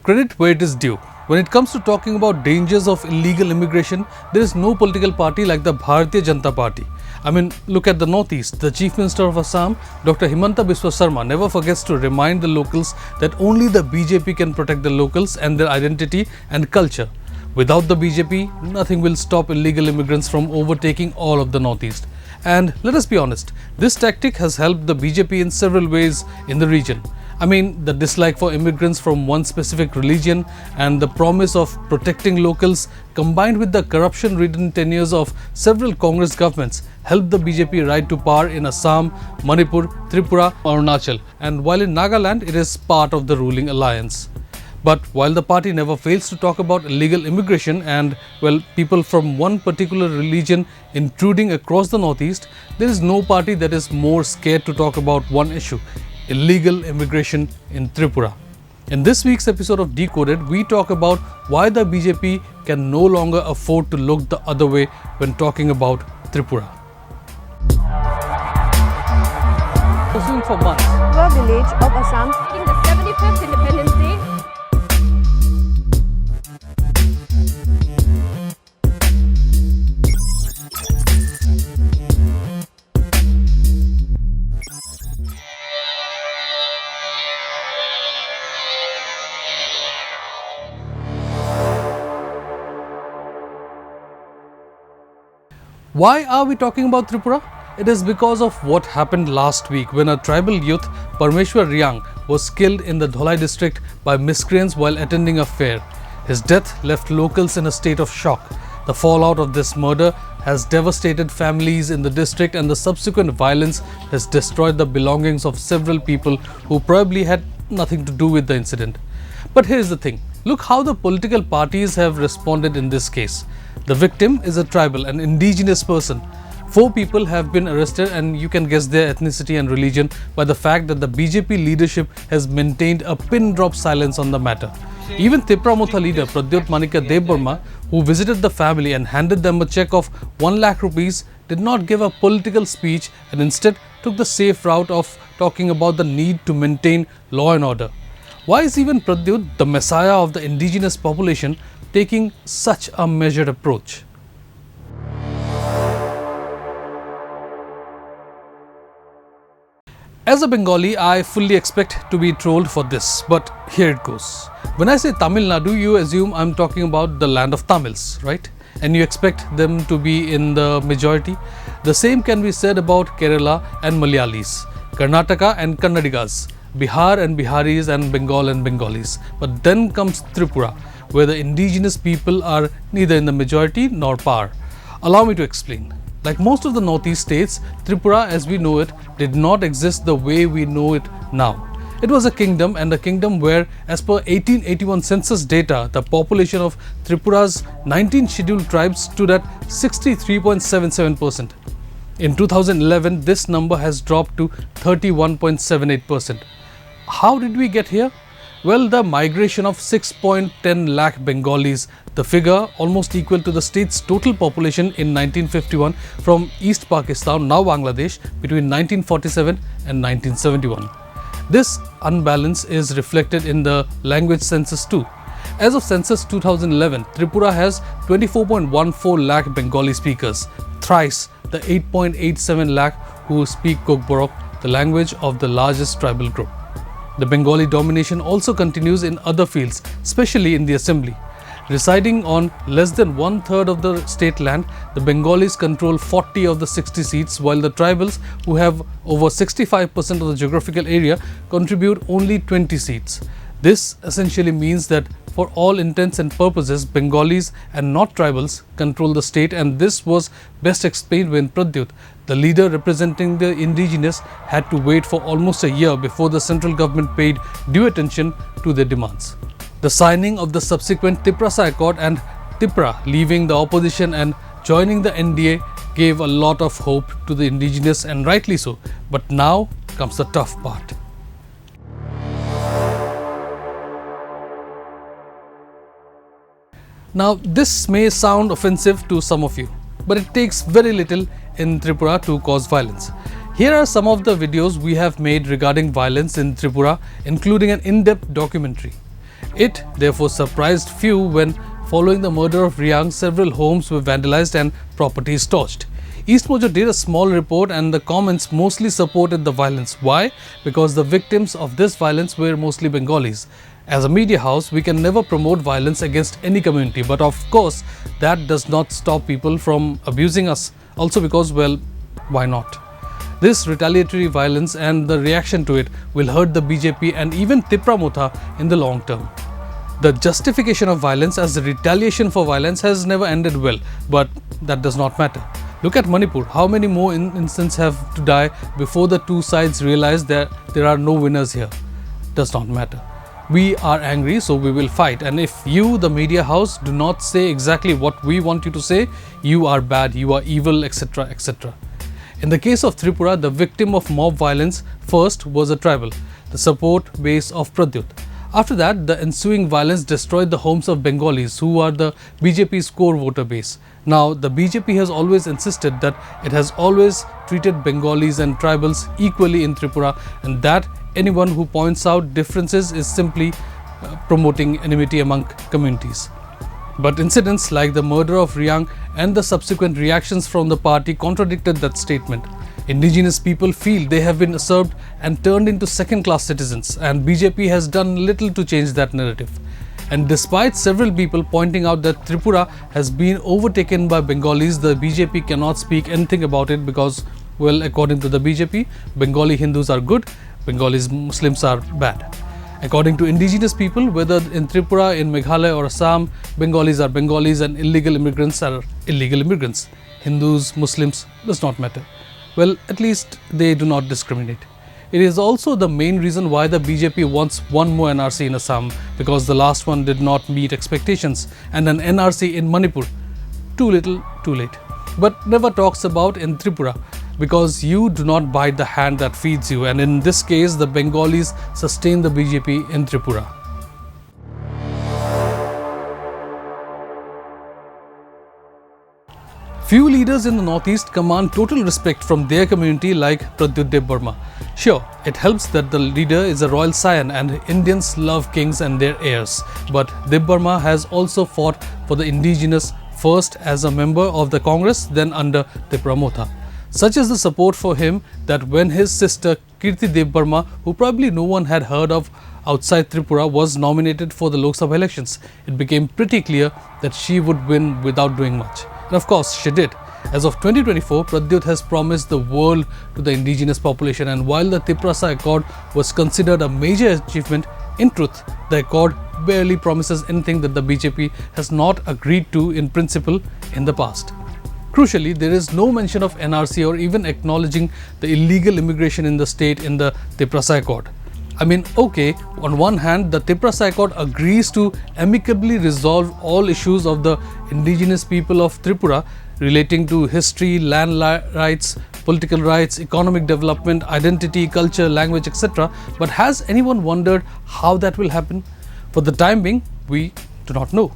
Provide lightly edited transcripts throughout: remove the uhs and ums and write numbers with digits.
Credit where it is due. When it comes to talking about dangers of illegal immigration, there is no political party like the Bharatiya Janata Party. I mean, look at the Northeast. The Chief Minister of Assam, Dr. Himanta Biswa Sarma, never forgets to remind the locals that only the BJP can protect the locals and their identity and culture. Without the BJP, nothing will stop illegal immigrants from overtaking all of the Northeast. And let us be honest, this tactic has helped the BJP in several ways in the region. I mean, the dislike for immigrants from one specific religion and the promise of protecting locals combined with the corruption-ridden tenures of several Congress governments helped the BJP ride to power in Assam, Manipur, Tripura, Arunachal, and while in Nagaland, it is part of the ruling alliance. But while the party never fails to talk about illegal immigration and, well, people from one particular religion intruding across the Northeast, there is no party that is more scared to talk about one issue: illegal immigration in Tripura. In this week's episode of Decoded, we talk about why the BJP can no longer afford to look the other way when talking about Tripura. Pursuing for months. Village of Assam. In the 75th Independence Day. Why are we talking about Tripura? It is because of what happened last week when a tribal youth, Parmeshwar Riang, was killed in the Dholai district by miscreants while attending a fair. His death left locals in a state of shock. The fallout of this murder has devastated families in the district, and the subsequent violence has destroyed the belongings of several people who probably had nothing to do with the incident. But here's the thing. Look how the political parties have responded in this case. The victim is a tribal, an indigenous person. 4 people have been arrested, and you can guess their ethnicity and religion by the fact that the BJP leadership has maintained a pin-drop silence on the matter. Even Tripura leader PRADYOT Dev, who visited the family and handed them a check of 1 lakh rupees, did not give a political speech and instead took the safe route of talking about the need to maintain law and order. Why is even PRADYOT, the messiah of the indigenous population, taking such a measured approach? As a Bengali, I fully expect to be trolled for this, but here it goes. When I say Tamil Nadu, you assume I'm talking about the land of Tamils, right? And you expect them to be in the majority. The same can be said about Kerala and Malayalis, Karnataka and Kannadigas, Bihar and Biharis, and Bengal and Bengalis. But then comes Tripura, where the indigenous people are neither in the majority nor power. Allow me to explain. Like most of the Northeast states, Tripura as we know it did not exist the way we know it now. It was a kingdom, and a kingdom where, as per 1881 census data, the population of Tripura's 19 scheduled tribes stood at 63.77%. In 2011, this number has dropped to 31.78%. How did we get here? Well, the migration of 6.10 lakh Bengalis, the figure almost equal to the state's total population in 1951 from East Pakistan, now Bangladesh, between 1947 and 1971. This unbalance is reflected in the language census too. As of census 2011, Tripura has 24.14 lakh Bengali speakers, thrice the 8.87 lakh who speak Kokborok, the language of the largest tribal group. The Bengali domination also continues in other fields, especially in the assembly. Residing on less than 1/3 of the state land, the Bengalis control 40 of the 60 seats, while the tribals, who have over 65% of the geographical area, contribute only 20 seats. This essentially means that for all intents and purposes, Bengalis and not tribals control the state, and this was best explained when PRADYOT, the leader representing the indigenous, had to wait for almost a year before the central government paid due attention to their demands. The signing of the subsequent Tripura Accord and Tripura leaving the opposition and joining the NDA gave a lot of hope to the indigenous, and rightly so. But now comes the tough part. Now, this may sound offensive to some of you, but it takes very little in Tripura to cause violence. Here are some of the videos we have made regarding violence in Tripura, including an in-depth documentary. It therefore surprised few when, following the murder of Riyang, several homes were vandalized and properties torched. EastMojo did a small report and the comments mostly supported the violence. Why? Because the victims of this violence were mostly Bengalis. As a media house, we can never promote violence against any community, but of course, that does not stop people from abusing us. Also because, well, why not? This retaliatory violence and the reaction to it will hurt the BJP and even Tripura in the long term. The justification of violence as the retaliation for violence has never ended well, but that does not matter. Look at Manipur. How many more incidents have to die before the two sides realize that there are no winners here? Does not matter. We are angry, so we will fight. And if you, the media house, do not say exactly what we want you to say, you are bad, you are evil, etc., etc. In the case of Tripura, the victim of mob violence first was a tribal, the support base of PRADYOT. After that, the ensuing violence destroyed the homes of Bengalis, who are the BJP's core voter base. Now, the BJP has always insisted that it has always treated Bengalis and tribals equally in Tripura, and that anyone who points out differences is simply promoting enmity among communities. But incidents like the murder of Riyang and the subsequent reactions from the party contradicted that statement. Indigenous people feel they have been usurped and turned into second-class citizens, and BJP has done little to change that narrative. And despite several people pointing out that Tripura has been overtaken by Bengalis, the BJP cannot speak anything about it because, well, according to the BJP, Bengali Hindus are good, Bengalis Muslims are bad. According to indigenous people, whether in Tripura, in Meghalaya or Assam, Bengalis are Bengalis and illegal immigrants are illegal immigrants. Hindus, Muslims, does not matter. Well, at least they do not discriminate. It is also the main reason why the BJP wants one more NRC in Assam, because the last one did not meet expectations, and an NRC in Manipur. Too little, too late. But never talks about in Tripura, because you do not bite the hand that feeds you, and in this case, the Bengalis sustain the BJP in Tripura. Few leaders in the northeast command total respect from their community like PRADYOT. Sure, it helps that the leader is a royal scion and Indians love kings and their heirs. But Debbarma has also fought for the indigenous first as a member of the Congress, then under Tripura. Such is the support for him that when his sister Kirti Debbarma, who probably no one had heard of outside Tripura, was nominated for the Lok Sabha elections, it became pretty clear that she would win without doing much. And of course, she did. As of 2024, PRADYOT has promised the world to the indigenous population, and while the Tripura Accord was considered a major achievement, in truth, the Accord barely promises anything that the BJP has not agreed to in principle in the past. Crucially, there is no mention of NRC or even acknowledging the illegal immigration in the state in the Tripura Accord. I mean, okay, on one hand, the Tripura Accord agrees to amicably resolve all issues of the indigenous people of Tripura relating to history, land rights, political rights, economic development, identity, culture, language, etc. But has anyone wondered how that will happen? For the time being, we do not know.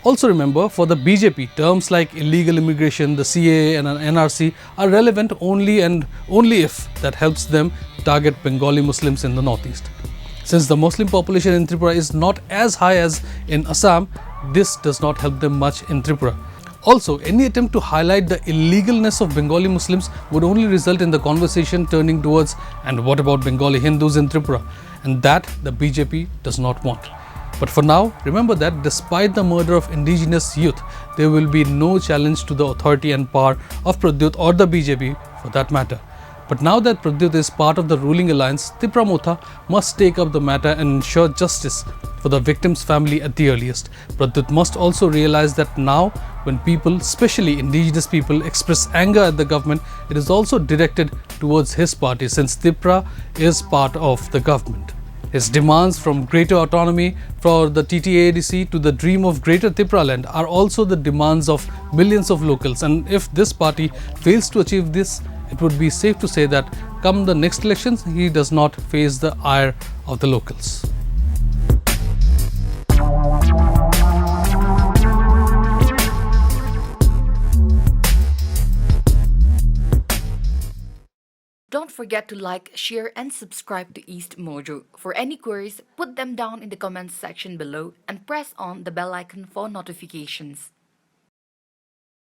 Also remember, for the BJP, terms like illegal immigration, the CAA and an NRC are relevant only if that helps them target Bengali Muslims in the northeast. Since the Muslim population in Tripura is not as high as in Assam, this does not help them much in Tripura. Also, any attempt to highlight the illegalness of Bengali Muslims would only result in the conversation turning towards, and what about Bengali Hindus in Tripura? And that the BJP does not want. But for now, remember that despite the murder of indigenous youth, there will be no challenge to the authority and power of PRADYOT or the BJP for that matter. But now that PRADYOT is part of the ruling alliance, Tripura must take up the matter and ensure justice for the victim's family at the earliest. PRADYOT must also realize that now, when people, especially indigenous people, express anger at the government, it is also directed towards his party, since Tripura is part of the government. His demands from greater autonomy for the TTADC to the dream of greater Tripura land are also the demands of millions of locals, and if this party fails to achieve this, it would be safe to say that come the next elections, he does not face the ire of the locals. Don't forget to like, share, and subscribe to EastMojo. For any queries, put them down in the comments section below and press on the bell icon for notifications.